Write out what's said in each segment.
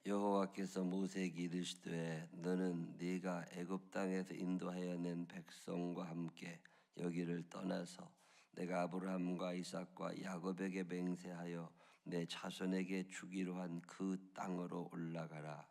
여호와께서 모세에게 이르시되 너는 네가 애굽 땅에서 인도하여 낸 백성과 함께 여기를 떠나서 내가 아브라함과 이삭과 야곱에게 맹세하여 내 자손에게 주기로 한 그 땅으로 올라가라.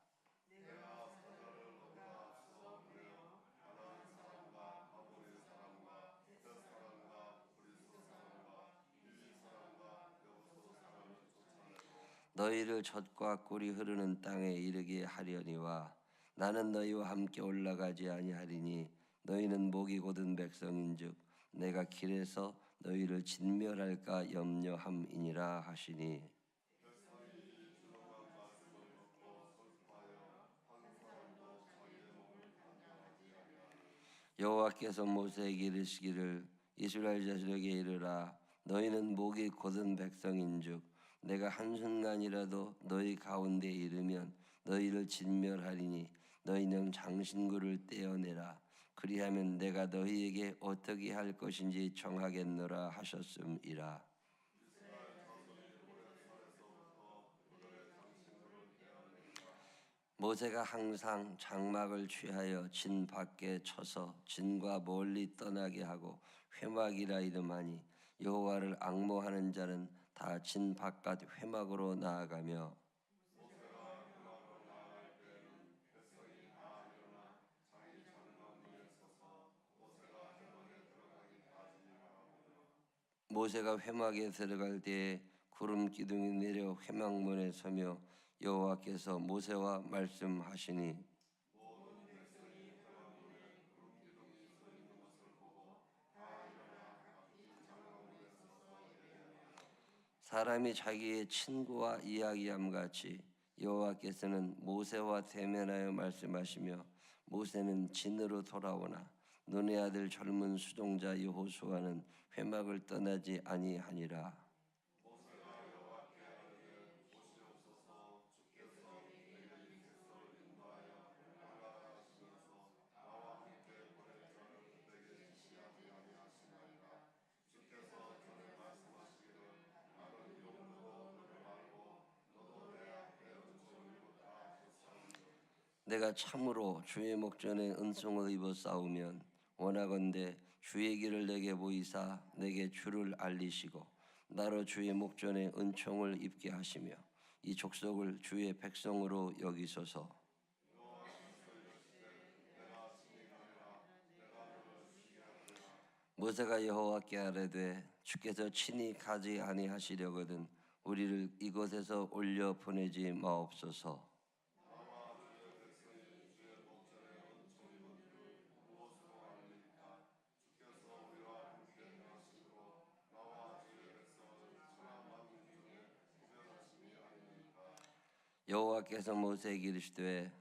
너희를 젖과 꿀이 흐르는 땅에 이르게 하려니와 나는 너희와 함께 올라가지 아니하리니 너희는 목이 곧은 백성인즉 내가 길에서 너희를 진멸할까 염려함이니라 하시니. 여호와께서 모세에게 이르시기를 이스라엘 자손에게 이르라. 너희는 목이 곧은 백성인즉 내가 한순간이라도 너희 가운데 이르면 너희를 진멸하리니 너희는 장신구를 떼어내라. 그리하면 내가 너희에게 어떻게 할 것인지 정하겠노라 하셨음이라. 모세가 항상 장막을 취하여 진 밖에 쳐서 진과 멀리 떠나게 하고 회막이라 이름하니 여호와를 앙모하는 자는 다 진 바깥 회막으로 나아가며 모세가 회막에 들어갈 때에 구름 기둥이 내려 회막문에 서며 여호와께서 모세와 말씀하시니 사람이 자기의 친구와 이야기함 같이 여호와께서는 모세와 대면하여 말씀하시며 모세는 진으로 돌아오나 눈의 아들 젊은 수종자 여호수아는 회막을 떠나지 아니하니라. 내가 참으로 주의 목전에 은총을 입어 싸우면 원하건대 주의 길을 내게 보이사 내게 주를 알리시고 나로 주의 목전에 은총을 입게 하시며 이 족속을 주의 백성으로 여기소서. 모세가 여호와께 아뢰되 주께서 친히 가지 아니하시려거든 우리를 이곳에서 올려 보내지 마옵소서. 여호와께서 모세에게 이르시되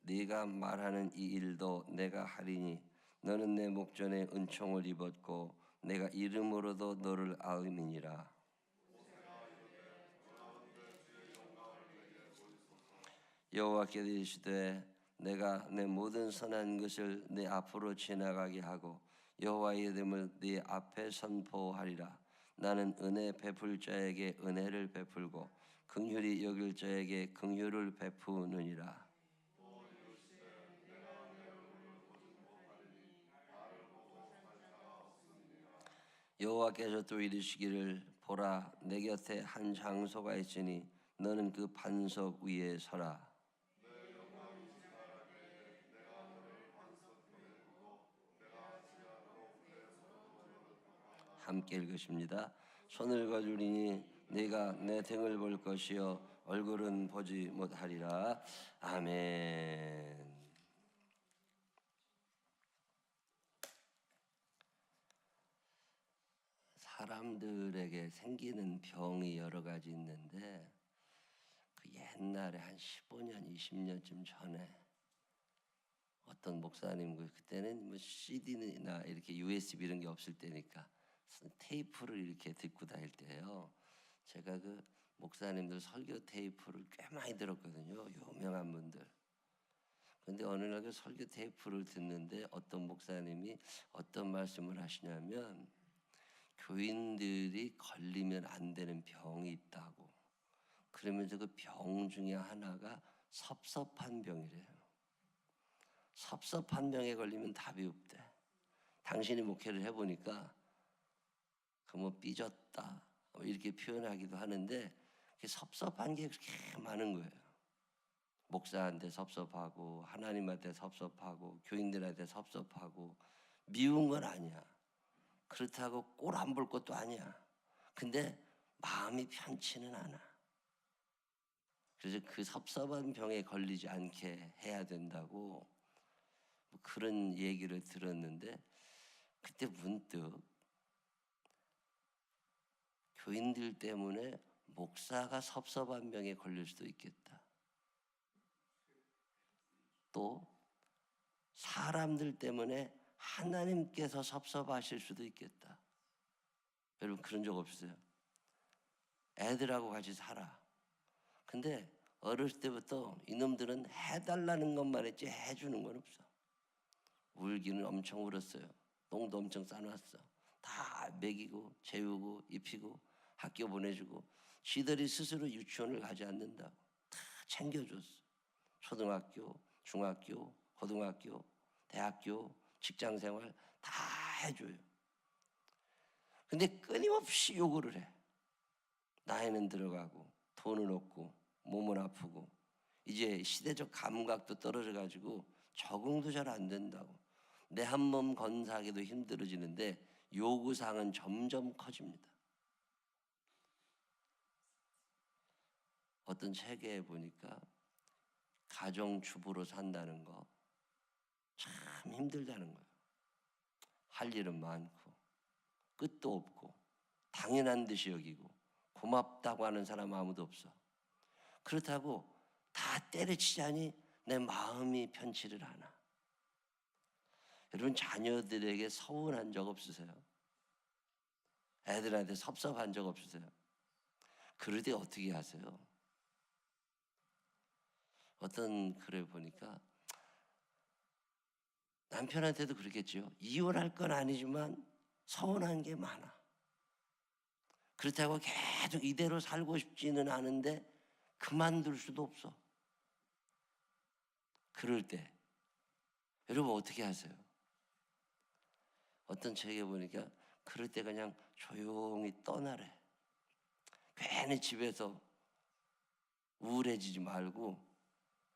네가 말하는 이 일도 내가 하리니 너는 내 목전에 은총을 입었고 내가 이름으로도 너를 알미니라. 여호와께서 이르시되 내가 내 모든 선한 것을 내 앞으로 지나가게 하고 여호와의 이름을 네 앞에 선포하리라. 나는 은혜 베풀 자에게 은혜를 베풀고 긍휼히 여길 자에게 긍휼을 베푸느니라. 여호와께서 또 이르시기를 보라 내 곁에 한 장소가 있으니 너는 그 반석 위에 서라. 함께 읽으십니다. 손을 거두리니 네가 내 등을 볼 것이요 얼굴은 보지 못하리라. 아멘. 사람들에게 생기는 병이 여러 가지 있는데 그 옛날에 한 15년, 20년쯤 전에 어떤 목사님 그때는 뭐 CD나 이렇게 USB 이런 게 없을 때니까 테이프를 이렇게 듣고 다닐 때예요. 제가 그 목사님들 설교 테이프를 꽤 많이 들었거든요. 유명한 분들. 그런데 어느 날 그 설교 테이프를 듣는데 어떤 목사님이 어떤 말씀을 하시냐면 교인들이 걸리면 안 되는 병이 있다고. 그러면서 그 병 중에 하나가 섭섭한 병이래요. 섭섭한 병에 걸리면 답이 없대. 당신이 목회를 해보니까 그 뭐 삐졌다 이렇게 표현하기도 하는데 섭섭한 게 그렇게 많은 거예요. 목사한테 섭섭하고 하나님한테 섭섭하고 교인들한테 섭섭하고 미운 건 아니야. 그렇다고 꼴 안 볼 것도 아니야. 근데 마음이 편치는 않아. 그래서 그 섭섭한 병에 걸리지 않게 해야 된다고 뭐 그런 얘기를 들었는데 그때 문득 교인들 때문에 목사가 섭섭한 병에 걸릴 수도 있겠다. 또 사람들 때문에 하나님께서 섭섭하실 수도 있겠다. 여러분 그런 적 없으세요? 애들하고 같이 살아. 근데 어렸을 때부터 이놈들은 해달라는 것만 했지 해주는 건 없어. 울기는 엄청 울었어요. 똥도 엄청 싸놨어. 다 먹이고 재우고 입히고 학교 보내주고 지들이 스스로 유치원을 가지 않는다고 다 챙겨줬어. 초등학교, 중학교, 고등학교, 대학교, 직장생활 다 해줘요. 근데 끊임없이 요구를 해. 나이는 들어가고 돈은 없고 몸은 아프고 이제 시대적 감각도 떨어져가지고 적응도 잘 안 된다고. 내 한 몸 건사하기도 힘들어지는데 요구사항은 점점 커집니다. 어떤 책에 보니까 가정주부로 산다는 거 참 힘들다는 거예요. 할 일은 많고 끝도 없고 당연한 듯이 여기고 고맙다고 하는 사람 아무도 없어. 그렇다고 다 때려치자니 내 마음이 편치를 않아. 여러분 자녀들에게 서운한 적 없으세요? 애들한테 섭섭한 적 없으세요? 그럴 때 어떻게 하세요? 어떤 글을 보니까 남편한테도 그렇겠죠. 이혼할 건 아니지만 서운한 게 많아. 그렇다고 계속 이대로 살고 싶지는 않은데 그만둘 수도 없어. 그럴 때 여러분 어떻게 하세요? 어떤 책에 보니까 그럴 때 그냥 조용히 떠나래. 괜히 집에서 우울해지지 말고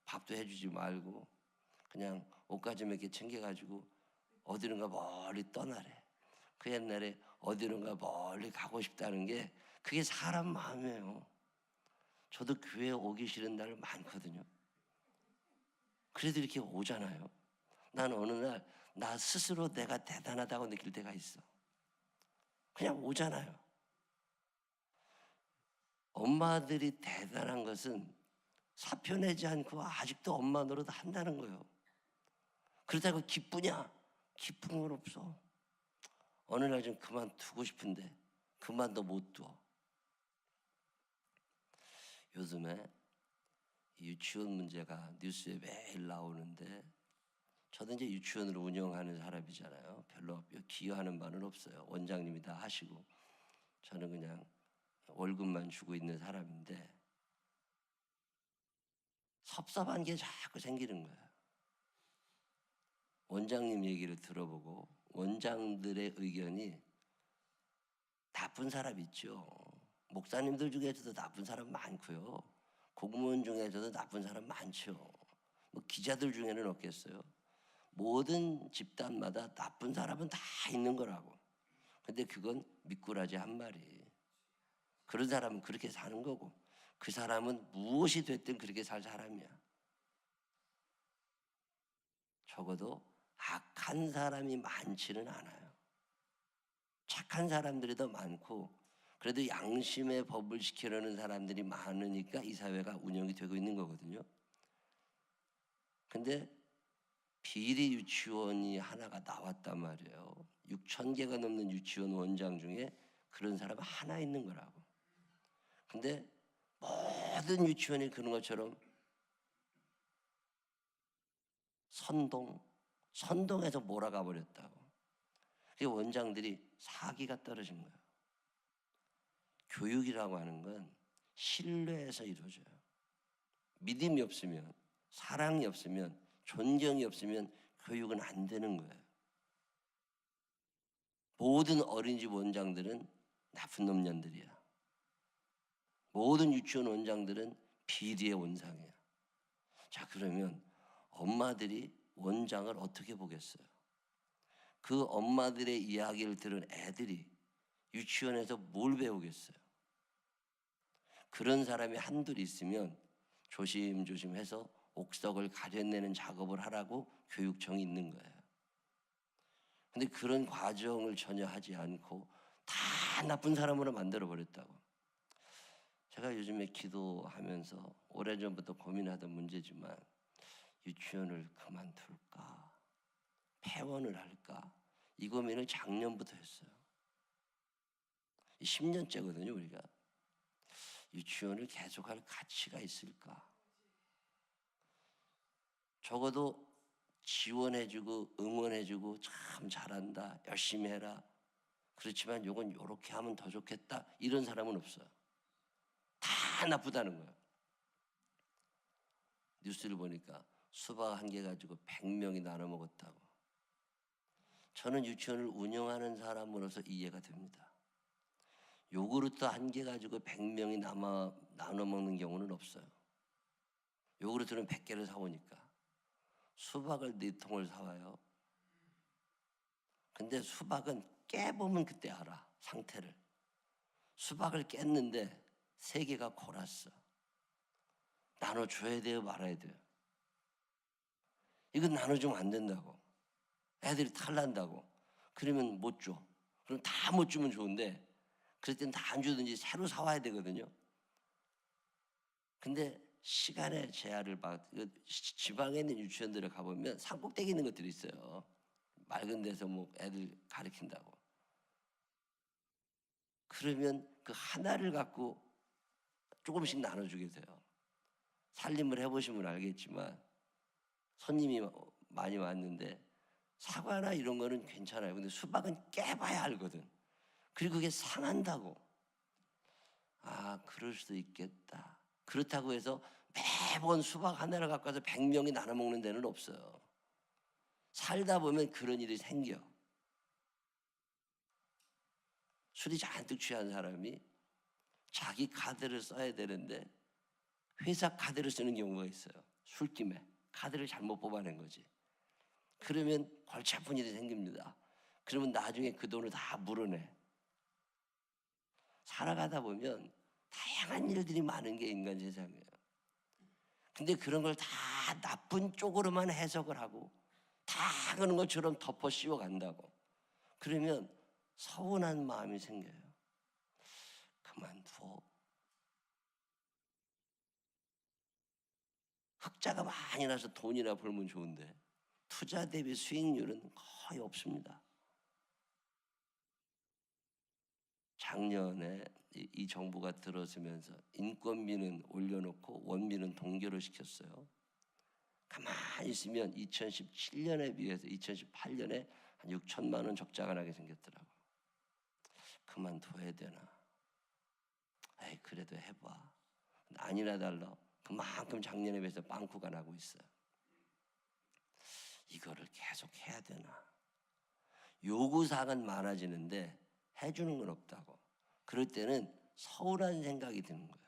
밥도 해주지 말고 그냥 옷가지 몇 개 챙겨가지고 어디론가 멀리 떠나래. 그 옛날에 어디론가 멀리 가고 싶다는 게 그게 사람 마음이에요. 저도 교회 오기 싫은 날 많거든요. 그래도 이렇게 오잖아요. 난 어느 날 나 스스로 내가 대단하다고 느낄 때가 있어. 그냥 오잖아요. 엄마들이 대단한 것은 사표 내지 않고 아직도 엄마 노릇 한다는 거예요. 그렇다고 기쁘냐? 기쁜 건 없어. 어느 날 좀 그만두고 싶은데 그만도 못 둬. 요즘에 유치원 문제가 뉴스에 매일 나오는데 저도 이제 유치원을 운영하는 사람이잖아요. 별로 기여하는 바는 없어요. 원장님이 다 하시고 저는 그냥 월급만 주고 있는 사람인데 섭섭한 게 자꾸 생기는 거예요. 원장님 얘기를 들어보고 원장들의 의견이 나쁜 사람 있죠. 목사님들 중에서도 나쁜 사람 많고요. 공무원 중에서도 나쁜 사람 많죠. 뭐 기자들 중에는 없겠어요. 모든 집단마다 나쁜 사람은 다 있는 거라고. 근데 그건 미꾸라지 한 마리. 그런 사람은 그렇게 사는 거고 그 사람은 무엇이 됐든 그렇게 살 사람이야. 적어도 악한 사람이 많지는 않아요. 착한 사람들이 더 많고 그래도 양심의 법을 지키려는 사람들이 많으니까 이 사회가 운영이 되고 있는 거거든요. 근데 비리 유치원이 하나가 나왔단 말이에요. 6,000개가 넘는 유치원 원장 중에 그런 사람 하나 있는 거라고. 근데 모든 유치원이 그런 것처럼 선동해서 몰아가 버렸다고. 그게 원장들이 사기가 떨어진 거예요. 교육이라고 하는 건 신뢰에서 이루어져요. 믿음이 없으면, 사랑이 없으면, 존경이 없으면 교육은 안 되는 거예요. 모든 어린이집 원장들은 나쁜 놈년들이야. 모든 유치원 원장들은 비리의 원상이야. 자, 그러면 엄마들이 원장을 어떻게 보겠어요? 그 엄마들의 이야기를 들은 애들이 유치원에서 뭘 배우겠어요? 그런 사람이 한둘 있으면 조심조심해서 옥석을 가려내는 작업을 하라고 교육청이 있는 거예요. 근데 그런 과정을 전혀 하지 않고 다 나쁜 사람으로 만들어버렸다고. 제가 요즘에 기도하면서 오래전부터 고민하던 문제지만 유치원을 그만둘까? 폐원을 할까? 이 고민을 작년부터 했어요. 10년째거든요, 우리가. 유치원을 계속할 가치가 있을까? 적어도 지원해주고 응원해주고 참 잘한다, 열심히 해라. 그렇지만 요건 요렇게 하면 더 좋겠다, 이런 사람은 없어요. 다 나쁘다는 거예요. 뉴스를 보니까 수박 한 개 가지고 100명이 나눠 먹었다고. 저는 유치원을 운영하는 사람으로서 이해가 됩니다. 요구르트 한 개 가지고 100명이 나눠 먹는 경우는 없어요. 요구르트는 100개를 사오니까. 수박을 4통을 사와요. 근데 수박은 깨보면 그때 알아, 상태를. 수박을 깼는데 3개가 골았어. 나눠줘야 돼요, 말아야 돼요? 이건 나눠주면 안 된다고. 애들이 탈난다고. 그러면 못 줘. 그럼 다 못 주면 좋은데 그럴 땐 다 안 주든지 새로 사와야 되거든요. 근데 시간의 제한을 지방에 있는 유치원들에 가보면 산꼭대기 있는 것들이 있어요. 맑은 데서 뭐 애들 가르친다고. 그러면 그 하나를 갖고 조금씩 나눠주게 돼요. 살림을 해보시면 알겠지만 손님이 많이 왔는데 사과나 이런 거는 괜찮아요. 근데 수박은 깨봐야 알거든. 그리고 그게 상한다고. 아, 그럴 수도 있겠다. 그렇다고 해서 매번 수박 하나를 갖고 와서 100명이 나눠 먹는 데는 없어요. 살다 보면 그런 일이 생겨. 술이 잔뜩 취한 사람이 자기 카드를 써야 되는데 회사 카드를 쓰는 경우가 있어요. 술김에 카드를 잘못 뽑아낸 거지. 그러면 골치 아픈 일이 생깁니다. 그러면 나중에 그 돈을 다 물어내. 살아가다 보면 다양한 일들이 많은 게 인간 세상이에요. 근데 그런 걸 다 나쁜 쪽으로만 해석을 하고 다 그런 것처럼 덮어 씌워 간다고. 그러면 서운한 마음이 생겨요. 그만둬. 흑자가 많이 나서 돈이나 벌면 좋은데 투자 대비 수익률은 거의 없습니다. 작년에 이 정부가 들어서면서 인건비는 올려놓고 원비는 동결을 시켰어요. 가만히 있으면 2017년에 비해서 2018년에 한 6천만 원 적자가 나게 생겼더라고요. 그만둬야 되나? 에이, 그래도 해봐. 아니나 달라 그만큼 작년에 비해서 빵꾸가 나고 있어요. 이거를 계속 해야 되나? 요구사항은 많아지는데 해주는 건 없다고. 그럴 때는 서운한 생각이 드는 거예요.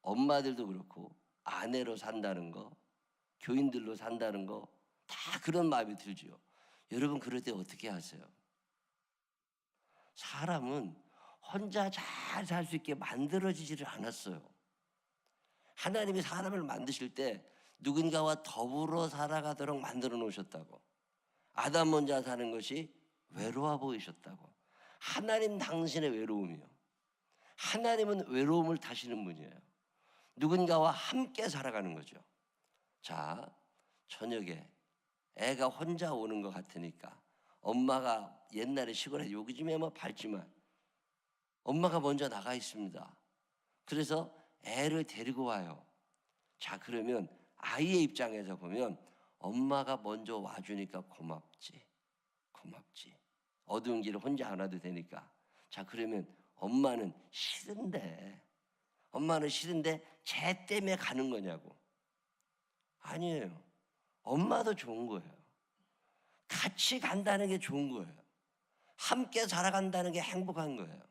엄마들도 그렇고 아내로 산다는 거, 교인들로 산다는 거 다 그런 마음이 들지요. 여러분 그럴 때 어떻게 하세요? 사람은 혼자 잘 살 수 있게 만들어지지를 않았어요. 하나님이 사람을 만드실 때 누군가와 더불어 살아가도록 만들어 놓으셨다고. 아담 혼자 사는 것이 외로워 보이셨다고. 하나님 당신의 외로움이요. 하나님은 외로움을 타시는 분이에요. 누군가와 함께 살아가는 거죠. 자, 저녁에 애가 혼자 오는 것 같으니까 엄마가 옛날에 시골에 여기 좀 뭐 밟지만 엄마가 먼저 나가 있습니다. 그래서 애를 데리고 와요. 자, 그러면 아이의 입장에서 보면 엄마가 먼저 와주니까 고맙지. 어두운 길을 혼자 안 와도 되니까. 자, 그러면 엄마는 싫은데 엄마는 싫은데 쟤 때문에 가는 거냐고. 아니에요. 엄마도 좋은 거예요. 같이 간다는 게 좋은 거예요. 함께 살아간다는 게 행복한 거예요.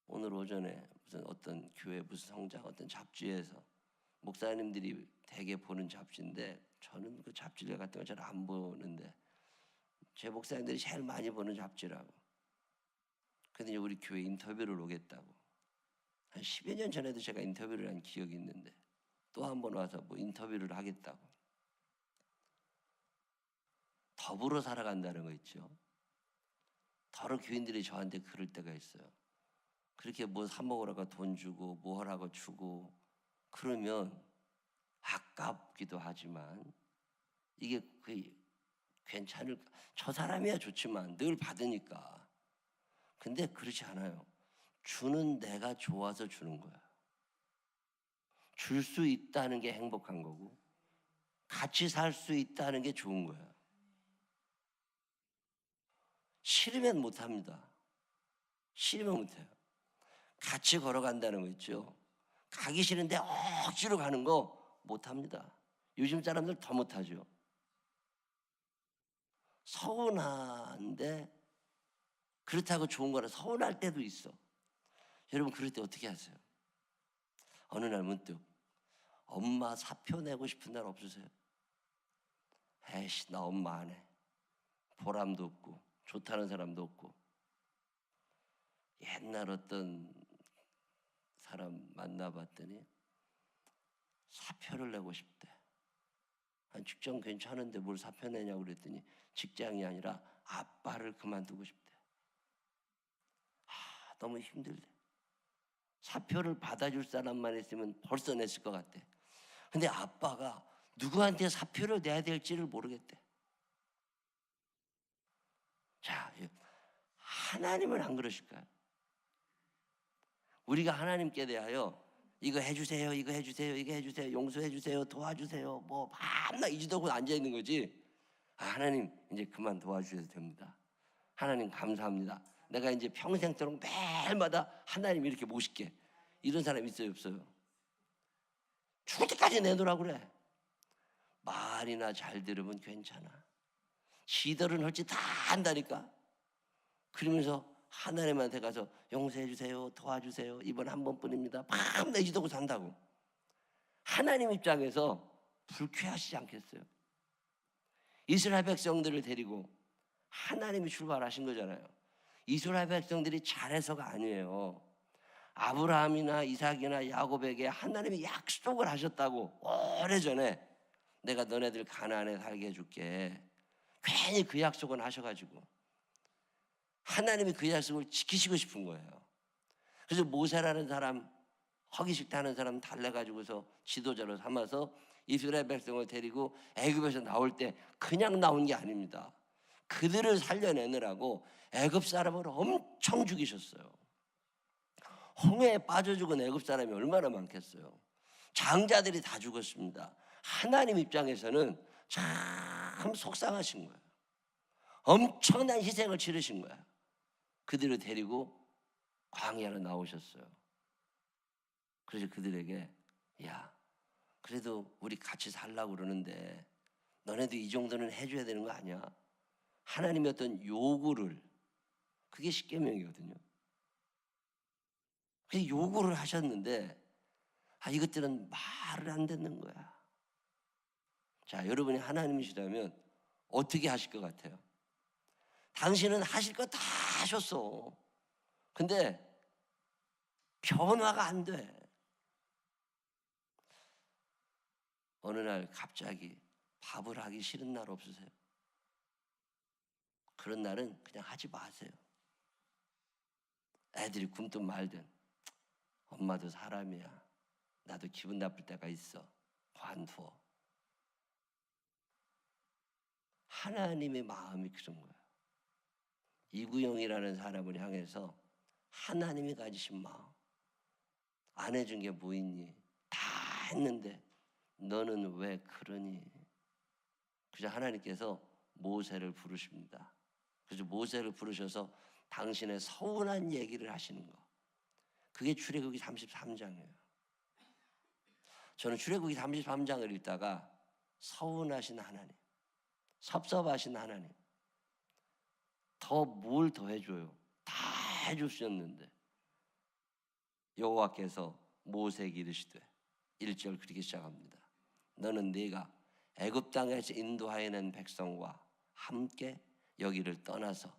오늘 오전에 무슨 어떤 교회 무슨 성장 어떤 잡지에서 목사님들이 대개 보는 잡지인데, 저는 그 잡지를 같은 거 잘 안 보는데 제 목사님들이 제일 많이 보는 잡지라고. 근데 우리 교회 인터뷰를 오겠다고. 한 10여 년 전에도 제가 인터뷰를 한 기억이 있는데 또 한 번 와서 뭐 인터뷰를 하겠다고. 더불어 살아간다는 거 있죠. 더러 교인들이 저한테 그럴 때가 있어요. 그렇게 뭐 사 먹으라고 돈 주고 뭐 하라고 주고 그러면 아깝기도 하지만 이게 괜찮을까? 저 사람이야 좋지만 늘 받으니까. 근데 그렇지 않아요. 주는 내가 좋아서 주는 거야. 줄 수 있다는 게 행복한 거고 같이 살 수 있다는 게 좋은 거야. 싫으면 못합니다. 싫으면 못해요. 같이 걸어간다는 거 있죠. 가기 싫은데 억지로 가는 거 못합니다. 요즘 사람들 더 못하죠. 서운한데 그렇다고 좋은 거라 서운할 때도 있어. 여러분 그럴 때 어떻게 하세요? 어느 날 문득 엄마 사표 내고 싶은 날 없으세요? 에이씨 나 엄마 안 해. 보람도 없고 좋다는 사람도 없고. 옛날 어떤 사람 만나봤더니 사표를 내고 싶대. 한 직장 괜찮은데 뭘 사표 내냐고 그랬더니 직장이 아니라 아빠를 그만두고 싶대. 너무 힘들대. 사표를 받아줄 사람만 있으면 벌써 냈을 것 같대. 근데 아빠가 누구한테 사표를 내야 될지를 모르겠대. 자, 하나님은 안 그러실까요? 우리가 하나님께 대하여 이거 해주세요, 이거 해주세요, 이거 해주세요, 용서해주세요, 도와주세요, 뭐 밤낮 이지도고 앉아있는 거지. 하나님 이제 그만 도와주셔도 됩니다. 하나님 감사합니다. 내가 이제 평생도록 매일마다 하나님 이렇게 모실게. 이런 사람 있어요, 없어요? 죽을 때까지 내놓으라고 그래. 말이나 잘 들으면 괜찮아. 지들은 헐짓 다 한다니까. 그러면서 하나님한테 가서 용서해 주세요, 도와주세요, 이번 한 번뿐입니다. 밤낮 이지도고 산다고. 하나님 입장에서 불쾌하시지 않겠어요? 이스라엘 백성들을 데리고 하나님이 출발하신 거잖아요. 이스라엘 백성들이 잘해서가 아니에요. 아브라함이나 이삭이나 야곱에게 하나님이 약속을 하셨다고. 오래전에 내가 너네들 가나안에 살게 해줄게. 괜히 그 약속은 하셔가지고 하나님이 그 약속을 지키시고 싶은 거예요. 그래서 모세라는 사람, 허기식타 하는 사람 달래가지고서 지도자로 삼아서 이스라엘 백성을 데리고 애굽에서 나올 때 그냥 나온 게 아닙니다. 그들을 살려내느라고 애굽 사람을 엄청 죽이셨어요. 홍해에 빠져 죽은 애굽 사람이 얼마나 많겠어요. 장자들이 다 죽었습니다. 하나님 입장에서는 참 속상하신 거예요. 엄청난 희생을 치르신 거예요. 그들을 데리고 광야로 나오셨어요. 그래서 그들에게 야, 그래도 우리 같이 살라고 그러는데 너네도 이 정도는 해줘야 되는 거 아니야? 하나님의 어떤 요구를, 그게 십계명이거든요. 그래서 요구를 하셨는데 이것들은 말을 안 듣는 거야. 자, 여러분이 하나님이시라면 어떻게 하실 것 같아요? 당신은 하실 거 다 하셨어. 근데 변화가 안 돼. 어느 날 갑자기 밥을 하기 싫은 날 없으세요? 그런 날은 그냥 하지 마세요. 애들이 굶든 말든 엄마도 사람이야. 나도 기분 나쁠 때가 있어. 관둬. 하나님의 마음이 그런 거예요. 이구영이라는 사람을 향해서 하나님이 가지신 마음. 안 해준 게 뭐 있니? 다 했는데 너는 왜 그러니? 그래서 하나님께서 모세를 부르십니다. 그래서 모세를 부르셔서 당신의 서운한 얘기를 하시는 거. 그게 출애굽기 33장이에요. 저는 출애굽기 33장을 읽다가 서운하신 하나님, 섭섭하신 하나님, 더 뭘 더 해줘요? 다 해주셨는데 여호와께서 모세에게 이르시되 1절 그렇게 시작합니다. 너는 네가 애굽 땅에서 인도하여 낸 백성과 함께 여기를 떠나서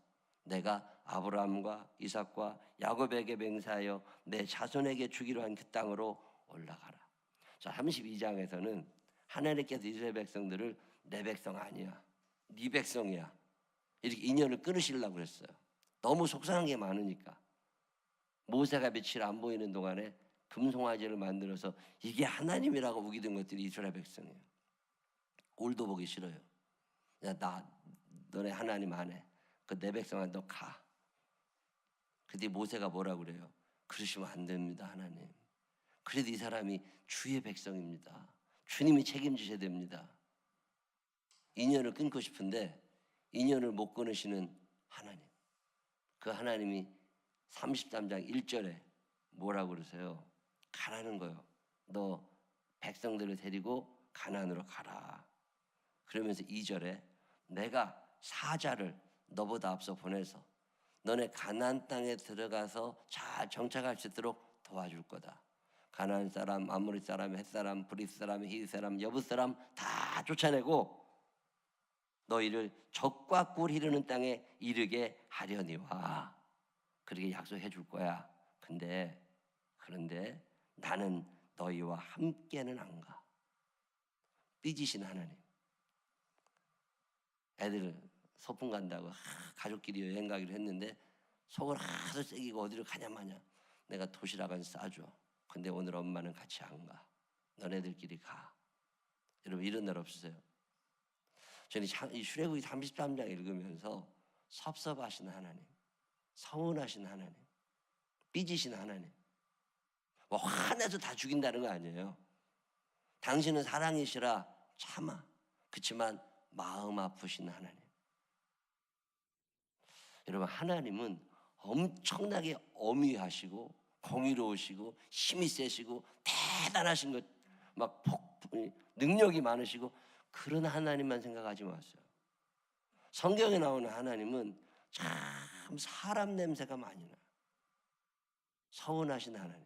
내가 아브라함과 이삭과 야곱에게 맹세하여 내 자손에게 주기로 한 그 땅으로 올라가라. 자, 32장에서는 하나님께서 이스라엘 백성들을 내 백성 아니야, 네 백성이야, 이렇게 인연을 끊으시려고 그랬어요. 너무 속상한 게 많으니까. 모세가 며칠 안 보이는 동안에 금송아지를 만들어서 이게 하나님이라고 우기던 것들이 이스라엘 백성이에요. 꼴도 보기 싫어요. 야, 너네 하나님 안 해. 그 내 백성아 너 가. 그때 모세가 뭐라 그래요? 그러시면 안 됩니다, 하나님. 그래도 이 사람이 주의 백성입니다. 주님이 책임지셔야 됩니다. 인연을 끊고 싶은데 인연을 못 끊으시는 하나님. 그 하나님이 33장 1절에 뭐라고 그러세요? 가라는 거예요. 너 백성들을 데리고 가나안으로 가라. 그러면서 2절에 내가 사자를 너보다 앞서 보내서 너네 가나안 땅에 들어가서 잘 정착할 수 있도록 도와줄 거다. 가나안 사람, 아모리 사람, 헷 사람, 브리스 사람, 히위 사람, 여붓 사람 다 쫓아내고 너희를 적과 꿀 흐르는 땅에 이르게 하려니와 그렇게 약속해 줄 거야. 그런데 나는 너희와 함께는 안 가. 삐지신 하나님. 애들 소풍 간다고 가족끼리 여행 가기로 했는데 속을 하도 새기고 어디로 가냐 마냐. 내가 도시락은 싸줘. 근데 오늘 엄마는 같이 안 가. 너네들끼리 가. 여러분 이런 날 없으세요? 저는 이 출애굽기 33장 읽으면서 섭섭하신 하나님, 서운하신 하나님, 삐지신 하나님, 뭐 화내서 다 죽인다는 거 아니에요. 당신은 사랑이시라 참아. 그렇지만 마음 아프신 하나님. 여러분 하나님은 엄청나게 어미하시고 공의로우시고 힘이 세시고 대단하신 것, 막 능력이 많으시고 그런 하나님만 생각하지 마세요. 성경에 나오는 하나님은 참 사람 냄새가 많이 나요. 서운하신 하나님,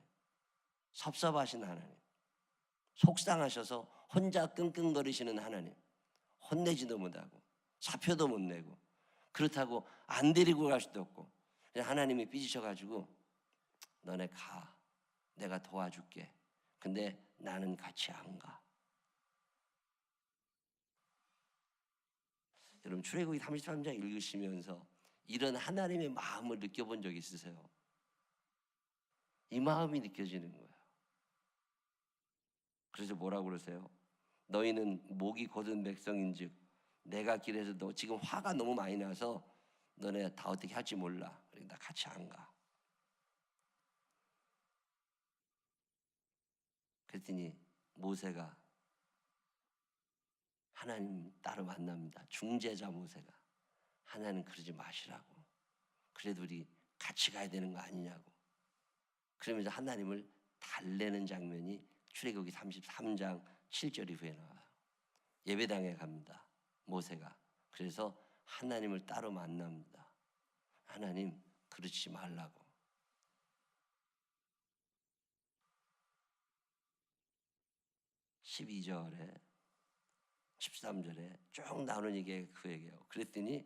섭섭하신 하나님, 속상하셔서 혼자 끙끙거리시는 하나님, 혼내지도 못하고 사표도 못 내고 그렇다고 안 데리고 갈 수도 없고 하나님이 삐지셔가지고 너네 가, 내가 도와줄게. 근데 나는 같이 안 가. 여러분 출애굽기 33장 읽으시면서 이런 하나님의 마음을 느껴본 적 있으세요? 이 마음이 느껴지는 거예요. 그래서 뭐라고 그러세요? 너희는 목이 곧은 백성인즉 내가 길에서 너 지금 화가 너무 많이 나서 너네 다 어떻게 할지 몰라. 나 같이 안 가. 그랬더니 모세가 하나님 따로 만납니다. 중재자 모세가. 하나님 그러지 마시라고. 그래도 우리 같이 가야 되는 거 아니냐고. 그러면서 하나님을 달래는 장면이 출애굽기 33장 7절 이후에 나와요. 예배당에 갑니다. 모세가. 그래서 하나님을 따로 만납니다. 하나님 그러지 말라고. (12절에) 13절에 쭉 나누는 게 그 얘기예요. 그랬더니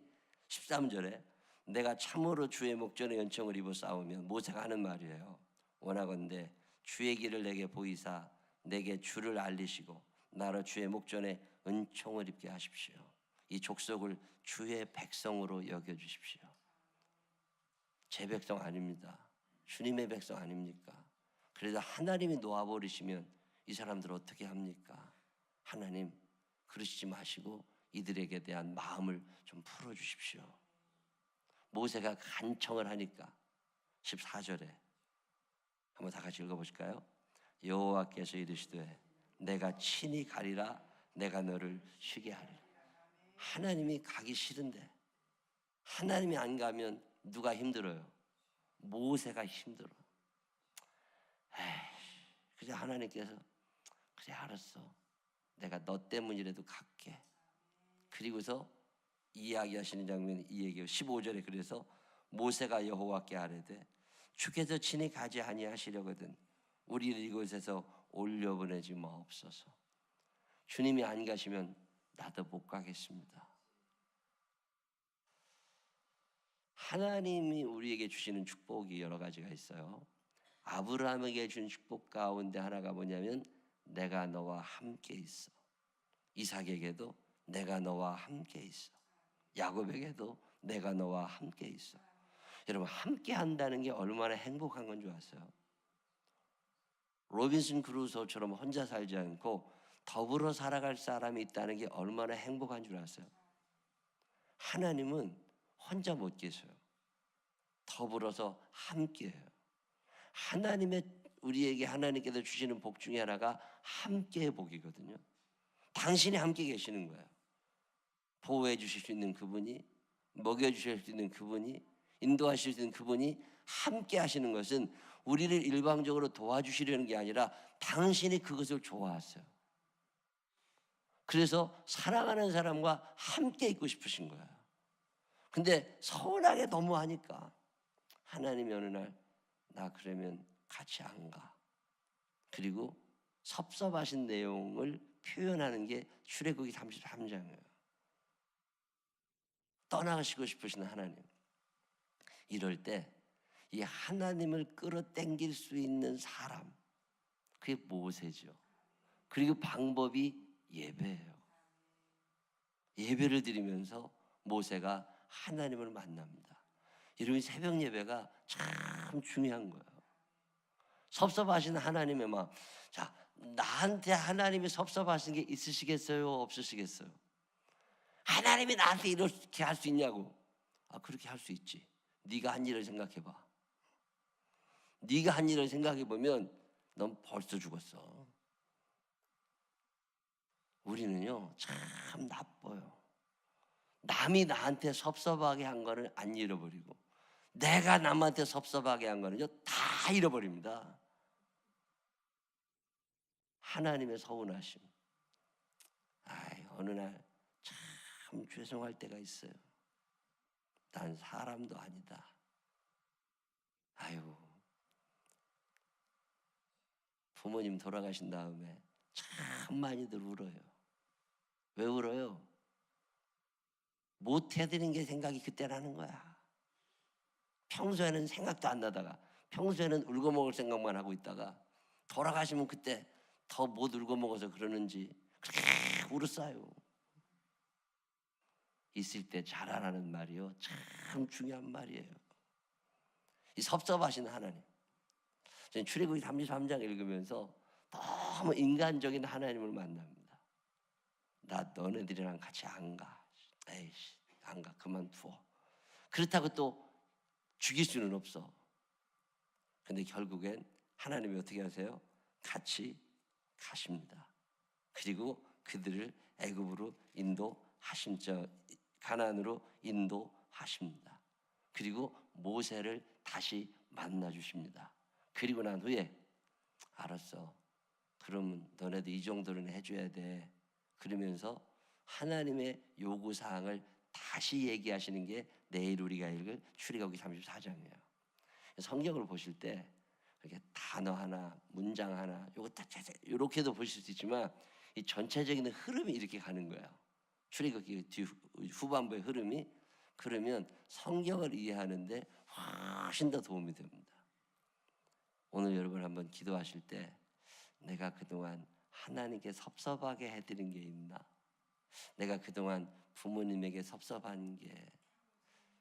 13절에 내가 참으로 주의 목전에 은총을 입어 싸우면 모세가 하는 말이에요. 원하건대 주의 길을 내게 보이사 내게 주를 알리시고 나로 주의 목전에 은총을 입게 하십시오. 이 족속을 주의 백성으로 여겨주십시오. 제 백성 아닙니다. 주님의 백성 아닙니까? 그래도 하나님이 놓아버리시면 이 사람들 어떻게 합니까? 하나님 그러시지 마시고 이들에게 대한 마음을 좀 풀어주십시오. 모세가 간청을 하니까 14절에 한번 다 같이 읽어보실까요? 여호와께서 이르시되 내가 친히 가리라. 내가 너를 쉬게 하리라. 하나님이 가기 싫은데 하나님이 안 가면 누가 힘들어요? 모세가 힘들어. 그래서 하나님께서 그래 알았어. 내가 너 때문이라도 갈게. 그리고서 이야기하시는 장면이 이 얘기예요. 15절에 그래서 모세가 여호와께 아뢰되 주께서 친히 가지 아니하시려거든 우리를 이곳에서 올려보내지 마옵소서. 주님이 안 가시면 나도 못 가겠습니다. 하나님이 우리에게 주시는 축복이 여러 가지가 있어요. 아브라함에게 준 축복 가운데 하나가 뭐냐면 내가 너와 함께 있어. 이삭에게도 내가 너와 함께 있어. 야곱에게도 내가 너와 함께 있어. 여러분 함께 한다는 게 얼마나 행복한 건 줄 아세요? 로빈슨 크루소처럼 혼자 살지 않고 더불어 살아갈 사람이 있다는 게 얼마나 행복한 줄 아세요? 하나님은 혼자 못 계셔요. 더불어서 함께해요. 우리에게 하나님께서 주시는 복 중에 하나가 함께의 복이거든요. 당신이 함께 계시는 거예요. 보호해 주실 수 있는 그분이, 먹여 주실 수 있는 그분이, 인도하실 수 있는 그분이 함께 하시는 것은 우리를 일방적으로 도와주시려는 게 아니라 당신이 그것을 좋아하세요. 그래서 사랑하는 사람과 함께 있고 싶으신 거예요. 근데 서운하게 너무 하니까 하나님이 어느 날 나 그러면 같이 안 가. 그리고 섭섭하신 내용을 표현하는 게 출애굽기 33장이에요. 떠나가시고 싶으신 하나님. 이럴 때 이 하나님을 끌어당길 수 있는 사람, 그게 모세죠. 그리고 방법이 예배예요. 예배를 드리면서 모세가 하나님을 만납니다. 이러면 새벽 예배가 참 중요한 거예요. 섭섭하신 하나님의 마음. 자, 나한테 하나님이 섭섭하신 게 있으시겠어요? 없으시겠어요? 하나님이 나한테 이렇게 할 수 있냐고. 그렇게 할 수 있지. 네가 한 일을 생각해봐. 네가 한 일을 생각해보면 넌 벌써 죽었어. 우리는요 참 나빠요. 남이 나한테 섭섭하게 한 거는 안 잃어버리고 내가 남한테 섭섭하게 한 거는요 다 잃어버립니다. 하나님의 서운하심. 어느 날 참 죄송할 때가 있어요. 난 사람도 아니다. 부모님 돌아가신 다음에 참 많이들 울어요. 왜 울어요? 못 해드린 게 생각이 그때 나는 거야. 평소에는 생각도 안 나다가 평소에는 울고 먹을 생각만 하고 있다가 돌아가시면 그때 더 못 울고 먹어서 그러는지 그렇게 울었어요. 있을 때 잘하라는 말이요 참 중요한 말이에요. 이 섭섭하신 하나님. 저는 출애굽기 33장 읽으면서 너무 인간적인 하나님을 만납니다. 나 너네들이랑 같이 안 가. 에이씨 안 가. 그만두어. 그렇다고 또 죽일 수는 없어. 근데 결국엔 하나님이 어떻게 하세요? 같이 가십니다. 그리고 그들을 애굽으로 인도하십니다. 가나안으로 인도하십니다. 그리고 모세를 다시 만나 주십니다. 그리고 난 후에 알았어. 그러면 너네도 이 정도는 해줘야 돼. 그러면서 하나님의 요구사항을 다시 얘기하시는 게 내일 우리가 읽을 출애굽기 34장이에요. 성경을 보실 때 이렇게 단어 하나, 문장 하나, 요거 딱 이렇게도 보실 수 있지만 이 전체적인 흐름이 이렇게 가는 거예요. 출애굽기 후반부의 흐름이. 그러면 성경을 이해하는데 훨씬 더 도움이 됩니다. 오늘 여러분 한번 기도하실 때 내가 그동안 하나님께 섭섭하게 해드린 게 있나? 내가 그동안 부모님에게 섭섭한 게,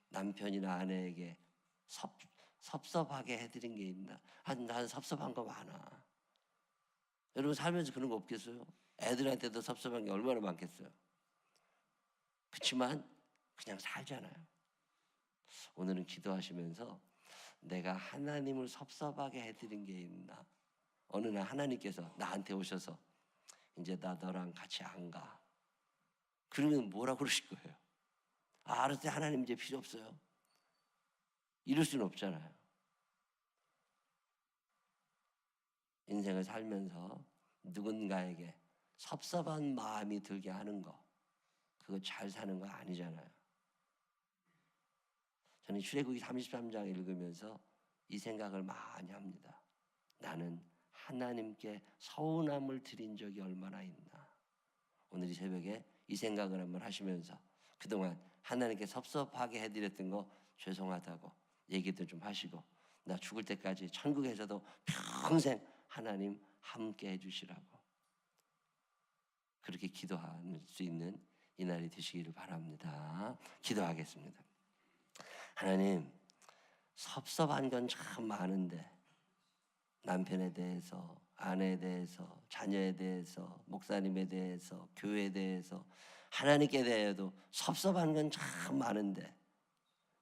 남편이나 아내에게 섭섭하게 해드린 게 있나? 난 섭섭한 거 많아. 여러분 살면서 그런 거 없겠어요? 애들한테도 섭섭한 게 얼마나 많겠어요? 그렇지만 그냥 살잖아요. 오늘은 기도하시면서 내가 하나님을 섭섭하게 해드린 게 있나? 어느 날 하나님께서 나한테 오셔서 이제 나 너랑 같이 안 가. 그러면 뭐라고 그러실 거예요? 알았어요. 하나님 이제 필요 없어요. 이럴 수는 없잖아요. 인생을 살면서 누군가에게 섭섭한 마음이 들게 하는 거, 그거 잘 사는 거 아니잖아요. 저는 출애굽기 33장 읽으면서 이 생각을 많이 합니다. 나는 하나님께 서운함을 드린 적이 얼마나 있나. 오늘 이 새벽에 이 생각을 한번 하시면서 그동안 하나님께 섭섭하게 해드렸던 거 죄송하다고 얘기도 좀 하시고, 나 죽을 때까지 천국에서도 평생 하나님 함께 해주시라고 그렇게 기도할 수 있는 이 날이 되시기를 바랍니다. 기도하겠습니다. 하나님, 섭섭한 건 참 많은데 남편에 대해서, 아내에 대해서, 자녀에 대해서, 목사님에 대해서, 교회에 대해서, 하나님께 대해서도 섭섭한 건 참 많은데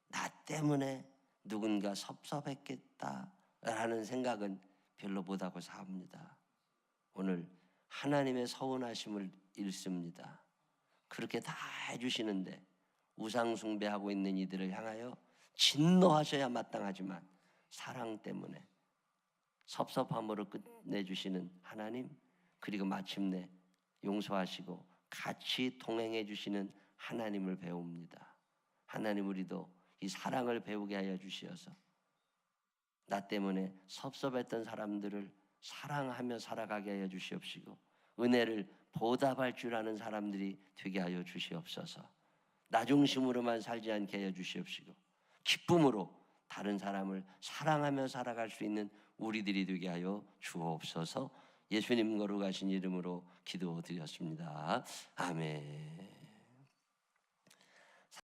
나 때문에 누군가 섭섭했겠다라는 생각은 별로 못하고 삽니다. 오늘 하나님의 서운하심을 읽습니다. 그렇게 다 해주시는데 우상 숭배하고 있는 이들을 향하여 진노하셔야 마땅하지만 사랑 때문에 섭섭함으로 끝내주시는 하나님, 그리고 마침내 용서하시고 같이 동행해 주시는 하나님을 배웁니다. 하나님, 우리도 이 사랑을 배우게 하여 주시어서 나 때문에 섭섭했던 사람들을 사랑하며 살아가게 하여 주시옵시고 은혜를 보답할 줄 아는 사람들이 되게 하여 주시옵소서. 나 중심으로만 살지 않게 하여 주시옵시고 기쁨으로 다른 사람을 사랑하며 살아갈 수 있는 우리들이 되게 하여 주옵소서. 예수님 거룩하신 이름으로 기도드렸습니다. 아멘.